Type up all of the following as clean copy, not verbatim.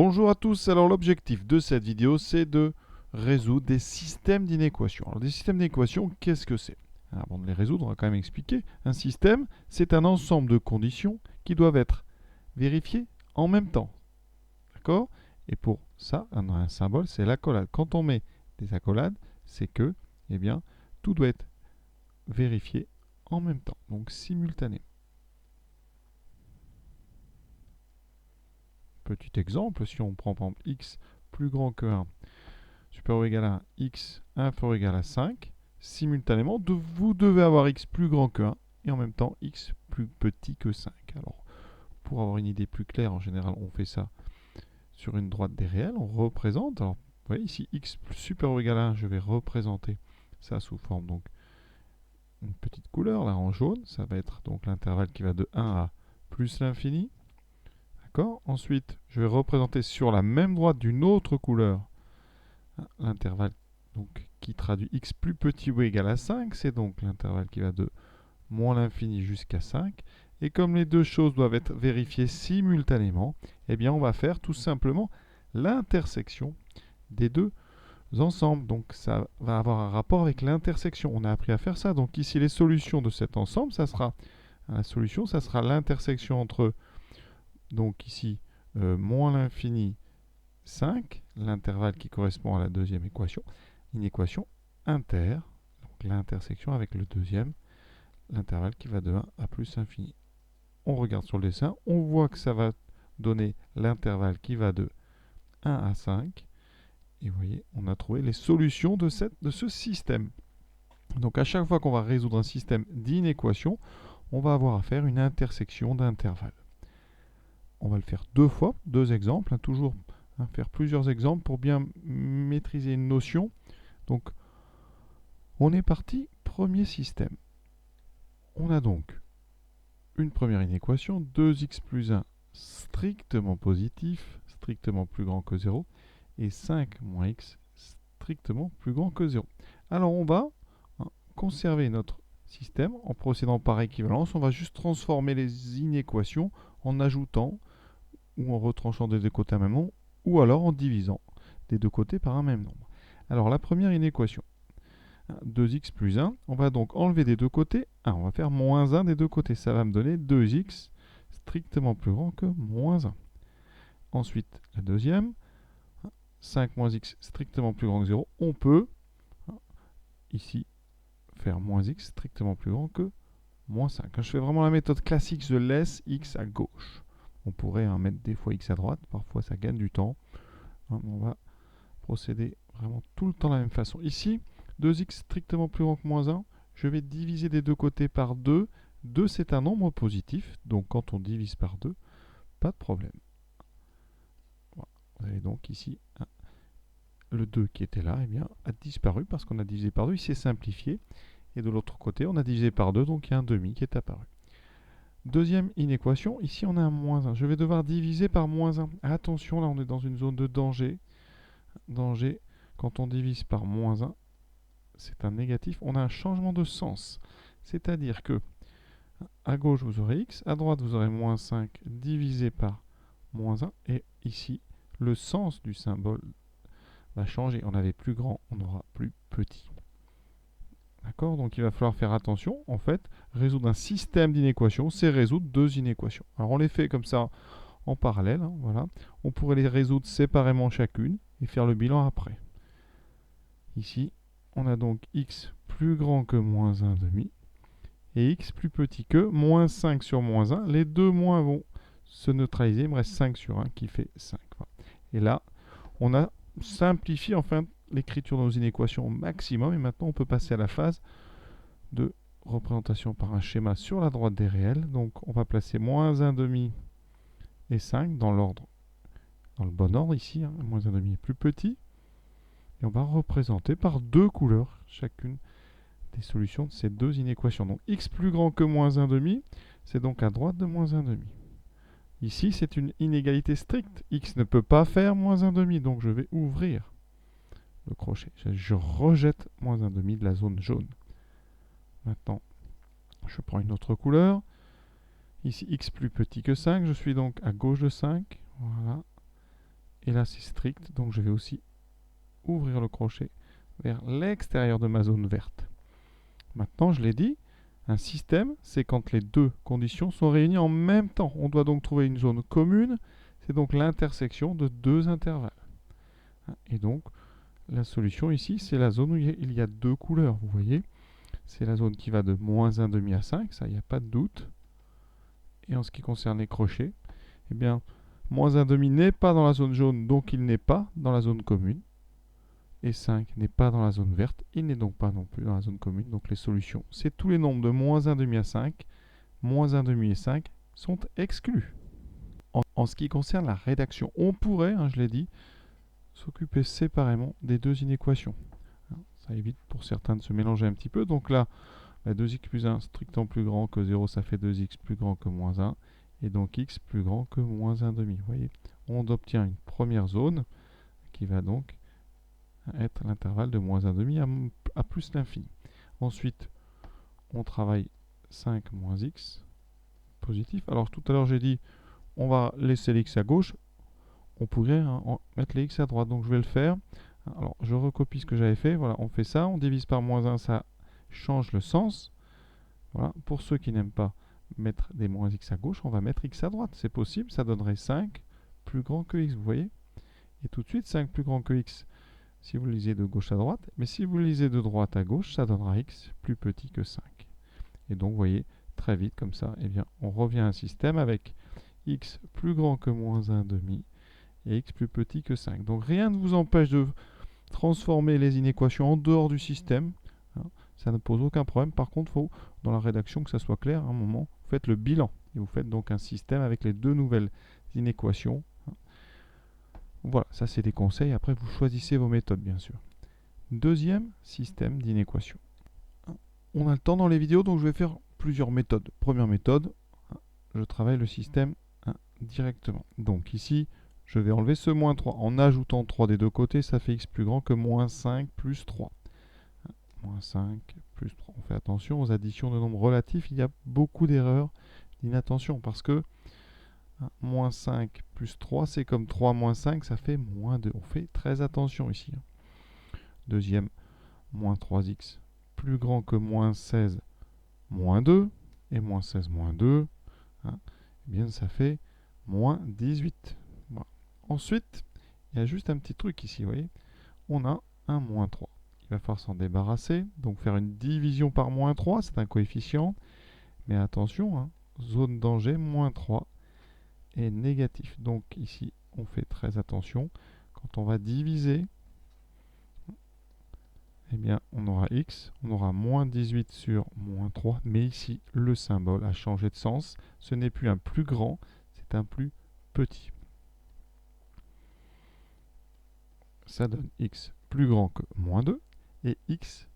Bonjour à tous, alors l'objectif de cette vidéo c'est de résoudre des systèmes d'inéquations. Alors des systèmes d'inéquations, qu'est-ce que c'est? Avant de les résoudre, on va quand même expliquer. Un système, c'est un ensemble de conditions qui doivent être vérifiées en même temps. D'accord? Et pour ça, on a un symbole, c'est l'accolade. Quand on met des accolades, c'est que, eh bien, tout doit être vérifié en même temps, donc simultanément. Petit exemple, si on prend par exemple x plus grand que 1 supérieur ou égal à 1, x inférieur ou égal à 5, simultanément, vous devez avoir x plus grand que 1 et en même temps x plus petit que 5. Alors, pour avoir une idée plus claire, en général, on fait ça sur une droite des réels, on représente. Alors, vous voyez ici, x supérieur ou égal à 1, je vais représenter ça sous forme donc une petite couleur, là en jaune, ça va être donc l'intervalle qui va de 1 à plus l'infini. D'accord? Ensuite, je vais représenter sur la même droite d'une autre couleur l'intervalle qui traduit x plus petit ou égal à 5, c'est donc l'intervalle qui va de moins l'infini jusqu'à 5. Et comme les deux choses doivent être vérifiées simultanément, eh bien on va faire tout simplement l'intersection des deux ensembles. Donc ça va avoir un rapport avec l'intersection. On a appris à faire ça. Donc ici les solutions de cet ensemble, ça sera l'intersection entre donc ici moins l'infini 5, l'intervalle qui correspond à la deuxième équation, une équation inter, donc l'intersection avec le deuxième, l'intervalle qui va de 1 à plus infini. On regarde sur le dessin, on voit que ça va donner l'intervalle qui va de 1 à 5. Et vous voyez, on a trouvé les solutions de ce système. Donc à chaque fois qu'on va résoudre un système d'inéquation, on va avoir à faire une intersection d'intervalles. On va le faire deux fois, deux exemples, toujours faire plusieurs exemples pour bien maîtriser une notion. Donc, on est parti, premier système. On a donc une première inéquation, 2x plus 1 strictement positif, strictement plus grand que 0, et 5 moins x strictement plus grand que 0. Alors, on va conserver notre système en procédant par équivalence. On va juste transformer les inéquations en ajoutant ou en retranchant des deux côtés un même nombre, ou alors en divisant des deux côtés par un même nombre. Alors la première inéquation, 2x plus 1, on va donc enlever des deux côtés 1, on va faire moins 1 des deux côtés, ça va me donner 2x strictement plus grand que moins 1. Ensuite, la deuxième, 5 moins x strictement plus grand que 0, on peut ici faire moins x strictement plus grand que moins 5. Quand je fais vraiment la méthode classique, je laisse x à gauche. On pourrait mettre des fois x à droite, parfois ça gagne du temps. On va procéder vraiment tout le temps de la même façon. Ici, 2x strictement plus grand que moins 1, je vais diviser des deux côtés par 2. 2 c'est un nombre positif, donc quand on divise par 2, pas de problème. Voilà. Vous avez donc ici le 2 qui était là, eh bien, a disparu parce qu'on a divisé par 2, il s'est simplifié. Et de l'autre côté, on a divisé par 2, donc il y a un demi qui est apparu. Deuxième inéquation, ici on a un moins 1. Je vais devoir diviser par moins 1. Attention, là on est dans une zone de danger. Danger, quand on divise par moins 1, c'est un négatif. On a un changement de sens. C'est-à-dire que à gauche vous aurez x, à droite vous aurez moins 5 divisé par moins 1. Et ici, le sens du symbole va changer. On avait plus grand, on aura plus petit. D'accord? Donc il va falloir faire attention. En fait, résoudre un système d'inéquations, c'est résoudre deux inéquations. Alors on les fait comme ça en parallèle. Voilà. On pourrait les résoudre séparément chacune et faire le bilan après. Ici, on a donc x plus grand que moins 1 demi et x plus petit que moins 5 sur moins 1. Les deux moins vont se neutraliser. Il me reste 5 sur 1 qui fait 5. Voilà. Et là, on a simplifié enfin l'écriture de nos inéquations au maximum. Et maintenant, on peut passer à la phase de représentation par un schéma sur la droite des réels. Donc, on va placer moins 1 demi et 5 dans l'ordre, dans le bon ordre ici. Moins 1 demi est plus petit. Et on va représenter par deux couleurs chacune des solutions de ces deux inéquations. Donc x plus grand que moins 1 demi, c'est donc à droite de moins 1 demi. Ici, c'est une inégalité stricte. X ne peut pas faire moins 1 demi, donc je vais ouvrir le crochet. Je rejette moins 1 demi de la zone jaune. Maintenant, je prends une autre couleur. Ici, x plus petit que 5, je suis donc à gauche de 5. Voilà. Et là, c'est strict, donc je vais aussi ouvrir le crochet vers l'extérieur de ma zone verte. Maintenant, je l'ai dit, un système, c'est quand les deux conditions sont réunies en même temps. On doit donc trouver une zone commune, c'est donc l'intersection de deux intervalles. Et donc, la solution ici, c'est la zone où il y a deux couleurs, vous voyez. C'est la zone qui va de moins 1,5 à 5, ça, il n'y a pas de doute. Et en ce qui concerne les crochets, eh bien, moins 1,5 n'est pas dans la zone jaune, donc il n'est pas dans la zone commune. Et 5 n'est pas dans la zone verte, il n'est donc pas non plus dans la zone commune. Donc les solutions, c'est tous les nombres de moins 1,5 à 5, moins 1,5 et 5 sont exclus. En ce qui concerne la rédaction, on pourrait, je l'ai dit, s'occuper séparément des deux inéquations. Ça évite pour certains de se mélanger un petit peu. Donc là, 2x plus 1 strictement plus grand que 0, ça fait 2x plus grand que moins 1. Et donc x plus grand que moins 1,5. Vous voyez, on obtient une première zone qui va donc être l'intervalle de moins 1,5 à plus l'infini. Ensuite, on travaille 5 moins x positif. Alors tout à l'heure, j'ai dit, on va laisser les x à gauche. On pourrait mettre les x à droite. Donc je vais le faire. Alors je recopie ce que j'avais fait. Voilà, on fait ça. On divise par moins 1, ça change le sens. Voilà. Pour ceux qui n'aiment pas mettre des moins x à gauche, on va mettre x à droite. C'est possible. Ça donnerait 5 plus grand que x. Vous voyez? Et tout de suite, 5 plus grand que x, si vous le lisez de gauche à droite. Mais si vous le lisez de droite à gauche, ça donnera x plus petit que 5. Et donc, vous voyez, très vite, comme ça, eh bien, on revient à un système avec x plus grand que moins 1,5 et x plus petit que 5. Donc, rien ne vous empêche de transformer les inéquations en dehors du système. Ça ne pose aucun problème. Par contre, il faut, dans la rédaction, que ça soit clair, à un moment, vous faites le bilan. Et vous faites donc un système avec les deux nouvelles inéquations. Voilà, ça c'est des conseils. Après, vous choisissez vos méthodes, bien sûr. Deuxième système d'inéquation. On a le temps dans les vidéos, donc je vais faire plusieurs méthodes. Première méthode, je travaille le système directement. Donc ici, je vais enlever ce moins 3. En ajoutant 3 des deux côtés, ça fait x plus grand que moins 5 plus 3. Moins 5 plus 3. On fait attention aux additions de nombres relatifs. Il y a beaucoup d'erreurs d'inattention parce que moins 5 plus 3, c'est comme 3 moins 5, ça fait moins 2. On fait très attention ici. Deuxième, moins 3x plus grand que moins 16 moins 2. Et moins 16 moins 2, eh bien ça fait moins 18. Voilà. Ensuite, il y a juste un petit truc ici, vous voyez. On a un moins 3. Il va falloir s'en débarrasser. Donc faire une division par moins 3, c'est un coefficient. Mais attention, zone danger, moins 3 est négatif. Donc ici, on fait très attention. Quand on va diviser, eh bien, on aura x, on aura moins 18 sur moins 3. Mais ici, le symbole a changé de sens. Ce n'est plus un plus grand, c'est un plus petit. Ça donne x plus grand que moins 2 et x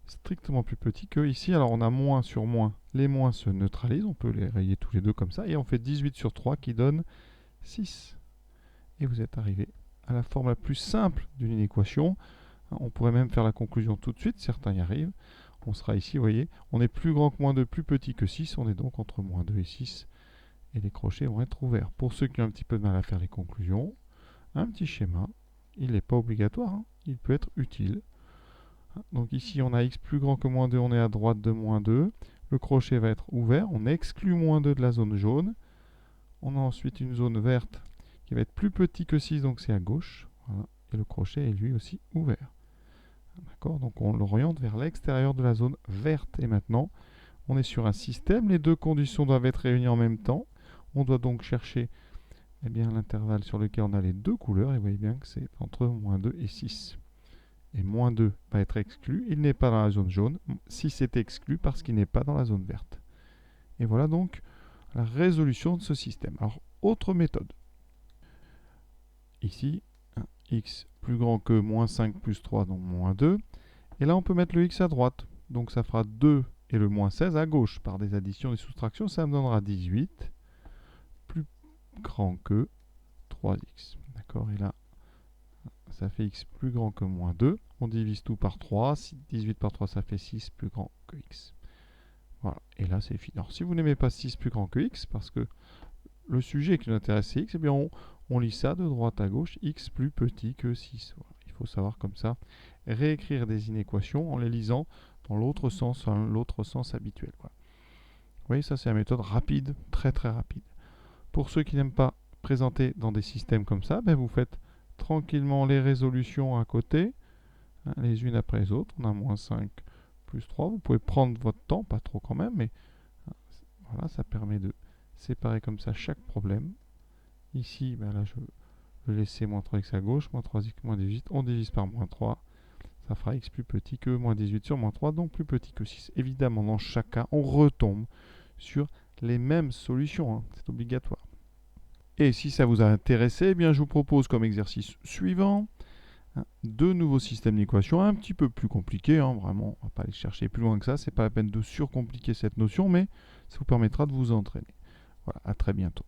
strictement plus petit que ici. Alors on a moins sur moins, les moins se neutralisent, on peut les rayer tous les deux comme ça, et on fait 18 sur 3 qui donne 6. Et vous êtes arrivé à la forme la plus simple d'une inéquation. On pourrait même faire la conclusion tout de suite, certains y arrivent. On sera ici, vous voyez, on est plus grand que moins 2, plus petit que 6, on est donc entre moins 2 et 6, et les crochets vont être ouverts. Pour ceux qui ont un petit peu de mal à faire les conclusions, un petit schéma, il n'est pas obligatoire, il peut être utile. Donc ici, on a x plus grand que moins 2, on est à droite de moins 2. Le crochet va être ouvert, on exclut moins 2 de la zone jaune. On a ensuite une zone verte qui va être plus petit que 6, donc c'est à gauche. Voilà. Et le crochet est lui aussi ouvert. D'accord, donc on l'oriente vers l'extérieur de la zone verte. Et maintenant, on est sur un système. Les deux conditions doivent être réunies en même temps. On doit donc chercher l'intervalle sur lequel on a les deux couleurs. Et vous voyez bien que c'est entre moins 2 et 6. Et moins 2 va être exclu. Il n'est pas dans la zone jaune. 6 est exclu parce qu'il n'est pas dans la zone verte. Et voilà donc la résolution de ce système. Alors, autre méthode. Ici, x plus grand que moins 5 plus 3, donc moins 2. Et là, on peut mettre le x à droite. Donc ça fera 2 et le moins 16 à gauche. Par des additions et des soustractions, ça me donnera 18 plus grand que 3x. D'accord. Et là, ça fait x plus grand que moins 2. On divise tout par 3. 18 par 3, ça fait 6 plus grand que x. Voilà. Et là, c'est fini. Alors, si vous n'aimez pas 6 plus grand que x, parce que le sujet qui nous intéresse, c'est x, eh bien On lit ça de droite à gauche, x plus petit que 6. Voilà. Il faut savoir comme ça réécrire des inéquations en les lisant dans l'autre sens habituel. Voilà. Vous voyez, ça c'est la méthode rapide, très très rapide. Pour ceux qui n'aiment pas présenter dans des systèmes comme ça, ben vous faites tranquillement les résolutions à côté, hein, les unes après les autres. On a moins 5 plus 3. Vous pouvez prendre votre temps, pas trop quand même, mais voilà, ça permet de séparer comme ça chaque problème. Ici, ben là, je vais laisser moins 3x à gauche, moins 3x, moins 18. On divise par moins 3. Ça fera x plus petit que moins 18 sur moins 3, donc plus petit que 6. Évidemment, dans chaque cas, on retombe sur les mêmes solutions. Hein. C'est obligatoire. Et si ça vous a intéressé, eh bien, je vous propose comme exercice suivant deux nouveaux systèmes d'équations un petit peu plus compliqués. Hein, vraiment, on ne va pas aller chercher plus loin que ça. Ce n'est pas la peine de surcompliquer cette notion, mais ça vous permettra de vous entraîner. Voilà, à très bientôt.